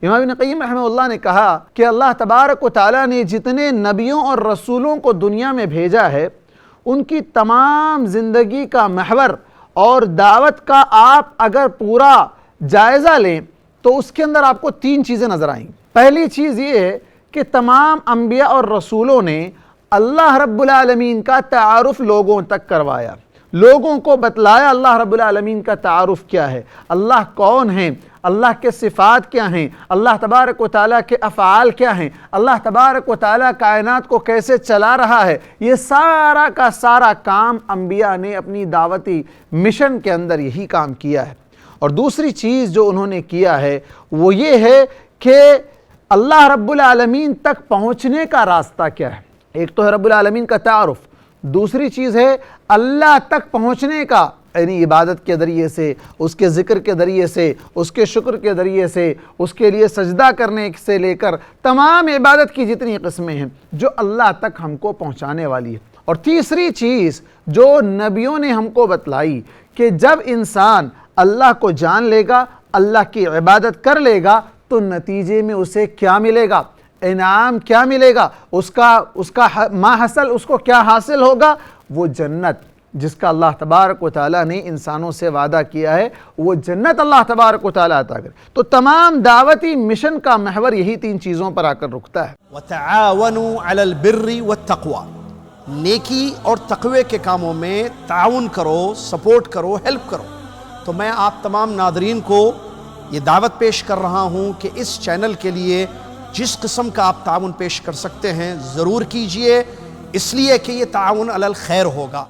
امام ابن قیم رحمہ اللہ نے کہا کہ اللہ تبارک و تعالیٰ نے جتنے نبیوں اور رسولوں کو دنیا میں بھیجا ہے ان کی تمام زندگی کا محور اور دعوت کا آپ اگر پورا جائزہ لیں تو اس کے اندر آپ کو 3 چیزیں نظر آئیں گی۔ پہلی چیز یہ ہے کہ تمام انبیاء اور رسولوں نے اللہ رب العالمین کا تعارف لوگوں تک کروایا، لوگوں کو بتلایا اللہ رب العالمین کا تعارف کیا ہے، اللہ کون ہیں، اللہ کے صفات کیا ہیں، اللہ تبارک و تعالیٰ کے افعال کیا ہیں، اللہ تبارک و تعالیٰ کائنات کو کیسے چلا رہا ہے۔ یہ سارا کا سارا کام انبیاء نے اپنی دعوتی مشن کے اندر یہی کام کیا ہے۔ اور دوسری چیز جو انہوں نے کیا ہے وہ یہ ہے کہ اللہ رب العالمین تک پہنچنے کا راستہ کیا ہے۔ ایک تو ہے رب العالمین کا تعارف، دوسری چیز ہے اللہ تک پہنچنے کا، یعنی عبادت کے ذریعے سے، اس کے ذکر کے ذریعے سے، اس کے شکر کے ذریعے سے، اس کے لیے سجدہ کرنے سے لے کر تمام عبادت کی جتنی قسمیں ہیں جو اللہ تک ہم کو پہنچانے والی ہے۔ اور تیسری چیز جو نبیوں نے ہم کو بتلائی کہ جب انسان اللہ کو جان لے گا، اللہ کی عبادت کر لے گا تو نتیجے میں اسے کیا ملے گا، انعام کیا ملے گا، اس کا ما حاصل، اس کو کیا حاصل ہوگا، وہ جنت جس کا اللہ تبارک و تعالیٰ نے انسانوں سے وعدہ کیا ہے، وہ جنت اللہ تبارک و تعالیٰ عطا کرے۔ تو تمام دعوتی مشن کا محور یہی 3 چیزوں پر آ کر رکتا ہے۔ وَتَعَاوَنُوا عَلَى الْبِرِّ وَالتَّقْوَى، نیکی اور تقوی کے کاموں میں تعاون کرو، سپورٹ کرو، ہیلپ کرو۔ تو میں آپ تمام ناظرین کو یہ دعوت پیش کر رہا ہوں کہ اس چینل کے لیے جس قسم کا آپ تعاون پیش کر سکتے ہیں ضرور کیجئے، اس لیے کہ یہ تعاون علی الخیر ہوگا۔